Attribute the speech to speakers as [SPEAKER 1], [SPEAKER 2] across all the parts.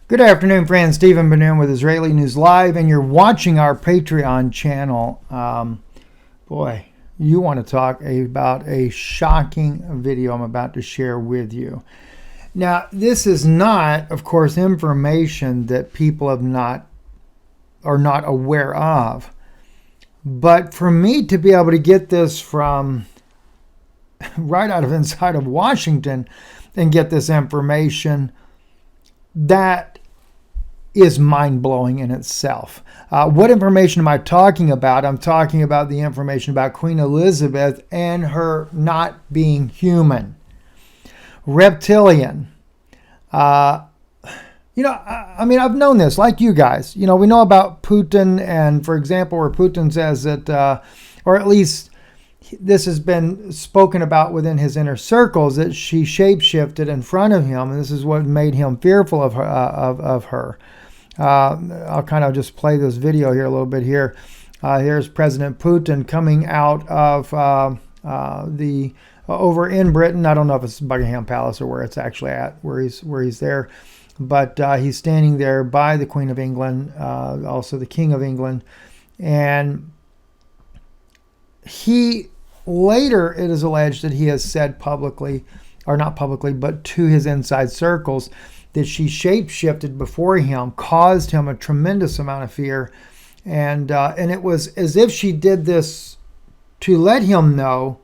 [SPEAKER 1] Good afternoon, friends. Stephen Ben-Nun with Israeli News Live, and you're watching our Patreon channel. Boy, you want to talk about a shocking video I'm about to share with you. Now, this is not, of course, information that people are not aware of. But for me to be able to get this from right out of inside of Washington and get this information, that is mind-blowing in itself. What information am I talking about? I'm talking about the information about Queen Elizabeth and her not being human. Reptilian. I mean, I've known this, like you guys. We know about Putin, and for example, where Putin says that, or at least this has been spoken about within his inner circles, that she shapeshifted in front of him, and this is what made him fearful of her. I'll kind of just play this video here a little bit here. Here's President Putin coming out of over in Britain. I don't know if it's Buckingham Palace or where it's actually at, where he's there, but he's standing there by the Queen of England, also the King of England, and he later, it is alleged that he has said publicly, or not publicly, but to his inside circles, that she shape-shifted before him, caused him a tremendous amount of fear, and it was as if she did this to let him know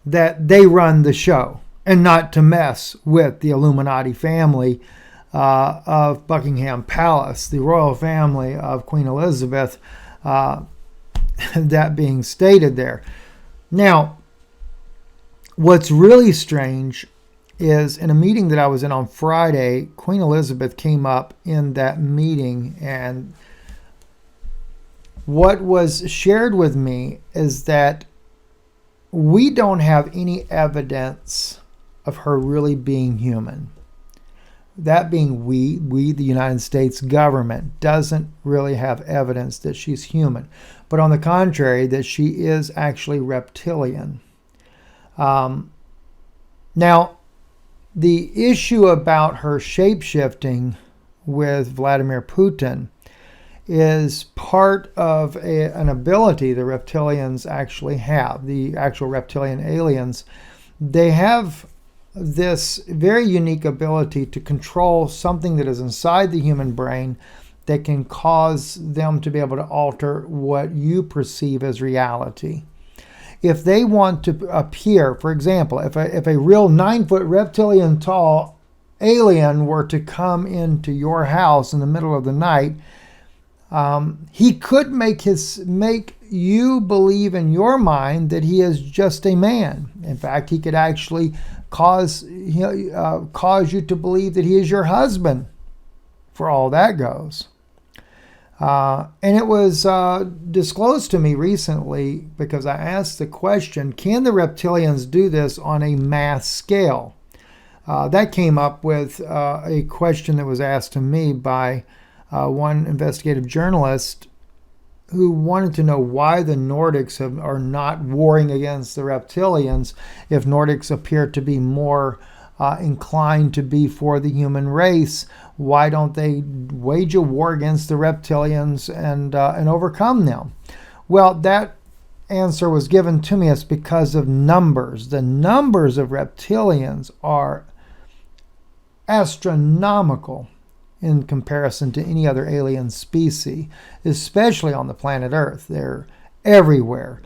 [SPEAKER 1] that they run the show and not to mess with the Illuminati family of Buckingham Palace, the royal family of Queen Elizabeth, that being stated there. Now, what's really strange is in a meeting that I was in on Friday, Queen Elizabeth came up in that meeting, and what was shared with me is that we don't have any evidence of her really being human. That being we, the United States government, doesn't really have evidence that she's human, but on the contrary, that she is actually reptilian. Now, the issue about her shape-shifting with Vladimir Putin is part of an ability the reptilians actually have. The actual reptilian aliens, they have this very unique ability to control something that is inside the human brain that can cause them to be able to alter what you perceive as reality. If they want to appear, for example, if a real 9-foot reptilian tall alien were to come into your house in the middle of the night, he could make you believe in your mind that he is just a man. In fact, he could actually cause you to believe that he is your husband, for all that goes. And it was disclosed to me recently because I asked the question, can the reptilians do this on a mass scale? That came up with a question that was asked to me by one investigative journalist who wanted to know why the Nordics are not warring against the reptilians if Nordics appear to be more inclined to be for the human race. Why don't they wage a war against the reptilians and overcome them? Well, that answer was given to me. It's because of numbers. The numbers of reptilians are astronomical in comparison to any other alien species, especially on the planet Earth. They're everywhere.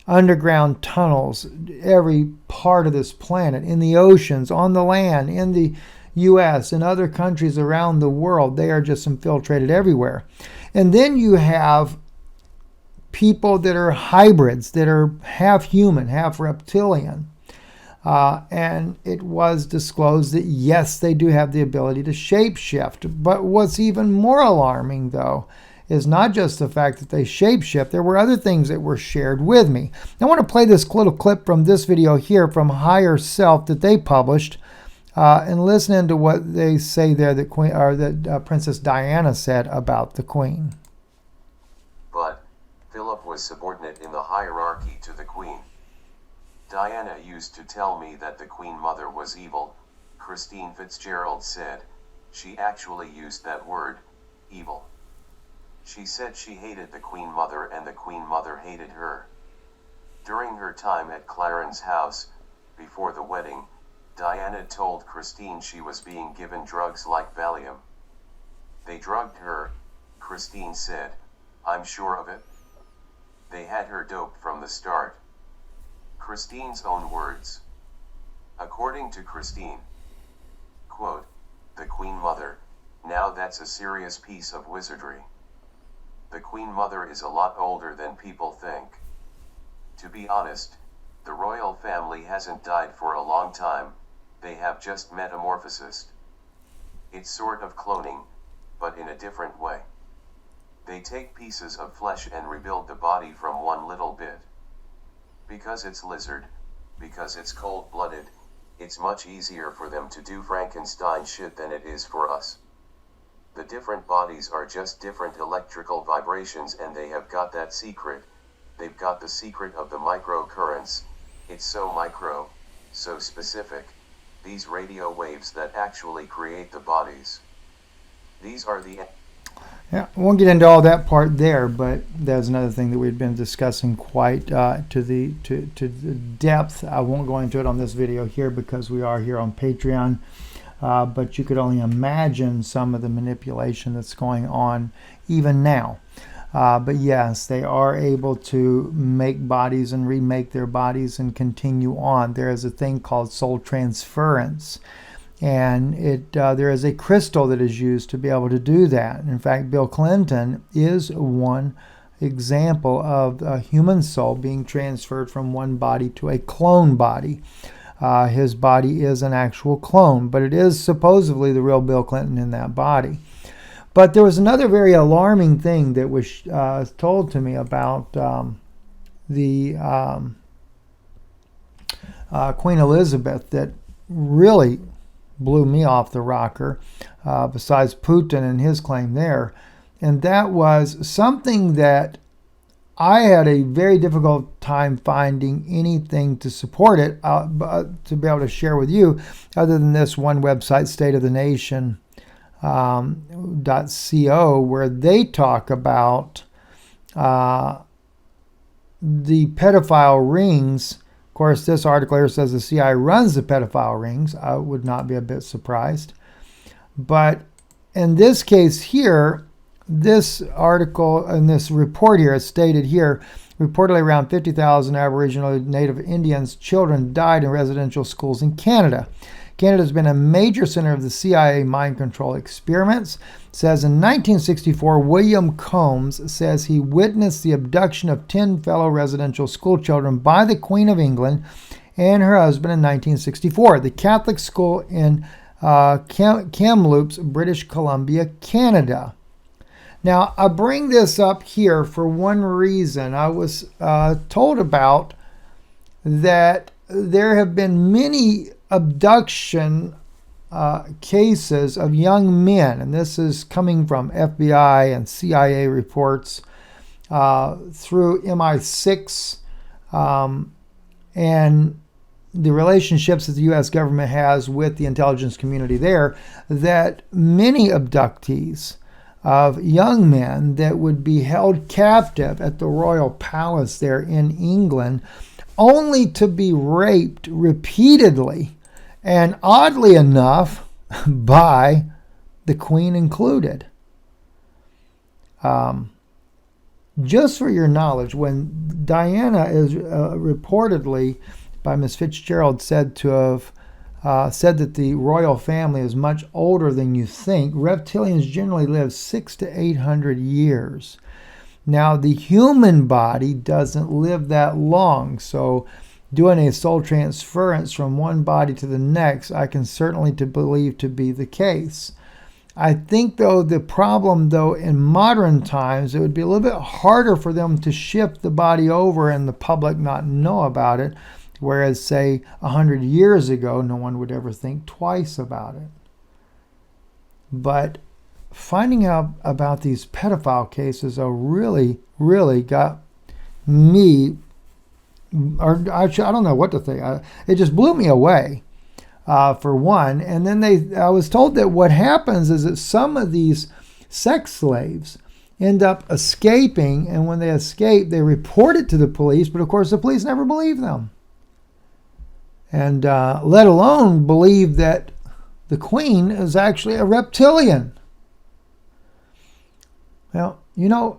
[SPEAKER 1] Underground tunnels, every part of this planet, in the oceans, on the land, in the U.S., and other countries around the world. They are just infiltrated everywhere. And then you have people that are hybrids, that are half human, half reptilian. And it was disclosed that, yes, they do have the ability to shapeshift. But what's even more alarming, though, is not just the fact that they shapeshift. There were other things that were shared with me. I want to play this little clip from this video here from Higher Self that they published, and listen to what they say there that Princess Diana said about the Queen.
[SPEAKER 2] But Philip was subordinate in the hierarchy to the Queen. Diana used to tell me that the Queen Mother was evil, Christine Fitzgerald said, She actually used that word, evil. She said she hated the Queen Mother and the Queen Mother hated her. During her time at Clarence's house, before the wedding, Diana told Christine she was being given drugs like Valium. They drugged her, Christine said. I'm sure of it. They had her doped from the start. Christine's own words. According to Christine, quote, the Queen Mother, now that's a serious piece of wizardry. The Queen Mother is a lot older than people think. To be honest, the royal family hasn't died for a long time, they have just metamorphosed. It's sort of cloning, but in a different way. They take pieces of flesh and rebuild the body from one little bit. Because it's lizard, because it's cold-blooded, it's much easier for them to do Frankenstein shit than it is for us. The different bodies are just different electrical vibrations and they have got that secret. They've got the secret of the microcurrents. It's so micro, so specific, these radio waves that actually create the bodies. These are the...
[SPEAKER 1] Yeah, I won't get into all that part there, but that's another thing that we've been discussing quite to the depth. I won't go into it on this video here because we are here on Patreon, but you could only imagine some of the manipulation that's going on even now. But yes, they are able to make bodies and remake their bodies and continue on. There is a thing called soul transference. And there is a crystal that is used to be able to do that. In fact, Bill Clinton is one example of a human soul being transferred from one body to a clone body. His body is an actual clone, but it is supposedly the real Bill Clinton in that body. But there was another very alarming thing that was told to me about the Queen Elizabeth that really blew me off the rocker, besides Putin and his claim there. And that was something that I had a very difficult time finding anything to support it, to be able to share with you, other than this one website, stateofthenation.co, where they talk about the pedophile rings. Of course, this article here says the CIA runs the pedophile rings. I would not be a bit surprised. But in this case here, this article and this report here is stated here, reportedly around 50,000 Aboriginal Native Indians children died in residential schools in Canada. Canada has been a major center of the CIA mind control experiments. It says in 1964, William Combs says he witnessed the abduction of 10 fellow residential school children by the Queen of England and her husband in 1964. The Catholic school in Kamloops, British Columbia, Canada. Now, I bring this up here for one reason. I was told about that there have been many abduction cases of young men, and this is coming from FBI and CIA reports through MI6 and the relationships that the U.S. government has with the intelligence community there, that many abductees of young men that would be held captive at the royal palace there in England, only to be raped repeatedly, and oddly enough, by the Queen included. Just for your knowledge, when Diana is reportedly by Miss Fitzgerald said to have said that the royal family is much older than you think, reptilians generally live 600 to 800 years. Now, the human body doesn't live that long, so doing a soul transference from one body to the next, I can certainly believe to be the case. I think, though, the problem, though, in modern times, it would be a little bit harder for them to shift the body over and the public not know about it, whereas, say, 100 years ago, no one would ever think twice about it. But finding out about these pedophile cases really got me, or I don't know what to think. It just blew me away. for one. And then I was told that what happens is that some of these sex slaves end up escaping, and when they escape, they report it to the police, but of course the police never believe them. And let alone believe that the queen is actually a reptilian. Well,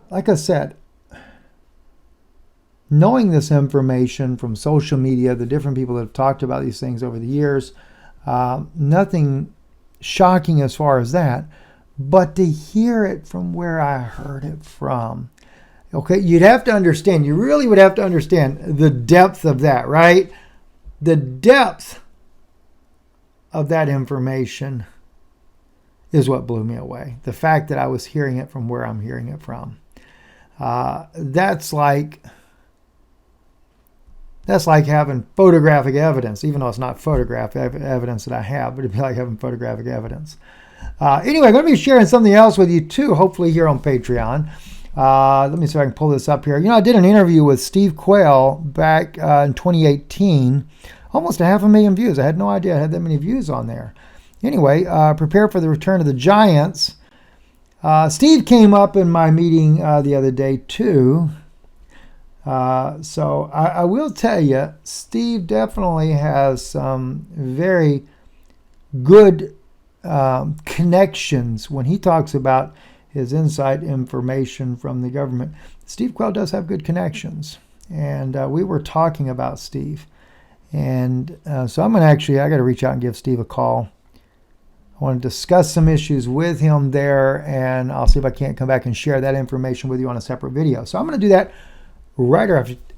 [SPEAKER 1] like I said, knowing this information from social media, the different people that have talked about these things over the years, nothing shocking as far as that, but to hear it from where I heard it from. Okay, you'd have to understand, you really would have to understand the depth of that, right? The depth of that information is what blew me away. The fact that I was hearing it from where I'm hearing it from. That's like having photographic evidence, even though it's not photographic evidence that I have, but it'd be like having photographic evidence. Anyway, I'm going to be sharing something else with you too, hopefully here on Patreon. Let me see if I can pull this up here. I did an interview with Steve Quayle back in 2018. Almost 500,000 views. I had no idea I had that many views on there. Anyway, prepare for the return of the Giants. Steve came up in my meeting the other day too. So I will tell you, Steve definitely has some very good connections when he talks about his inside information from the government. Steve Quayle does have good connections, and we were talking about Steve, and so I got to reach out and give Steve a call. I want to discuss some issues with him there, and I'll see if I can't come back and share that information with you on a separate video. So I'm going to do that right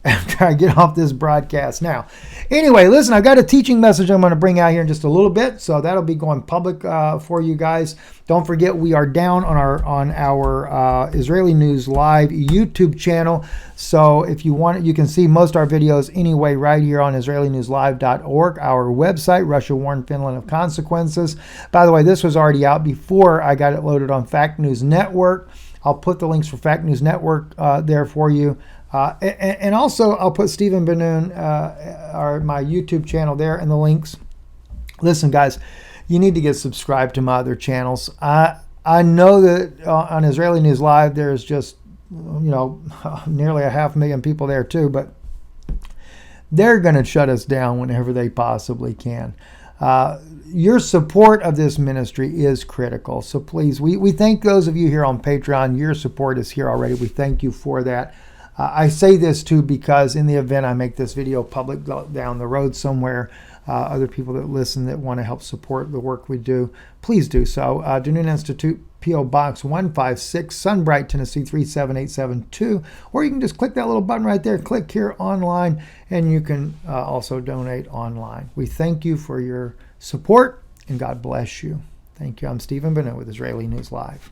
[SPEAKER 1] after I get off this broadcast now. Anyway, listen, I've got a teaching message I'm going to bring out here in just a little bit, so that'll be going public for you guys. Don't forget, we are down on our Israeli News Live YouTube channel. So if you want it, you can see most of our videos anyway right here on IsraeliNewsLive.org, our website. Russia warned Finland of consequences. By the way, this was already out before I got it loaded on Fact News Network. I'll put the links for Fact News Network there for you. And also, I'll put Stephen Ben-Nun, my YouTube channel there, and the links. Listen, guys, you need to get subscribed to my other channels. I know that on Israeli News Live, there's just, nearly 500,000 people there too, but they're going to shut us down whenever they possibly can. Your support of this ministry is critical. So please, we thank those of you here on Patreon. Your support is here already. We thank you for that. I say this too because in the event I make this video public down the road somewhere, other people that listen that want to help support the work we do, please do so. Ben-Nun Institute, P.O. Box 156, Sunbright, Tennessee 37872. Or you can just click that little button right there, click here online, and you can also donate online. We thank you for your support, and God bless you. Thank you. I'm Stephen Ben-Nun with Israeli News Live.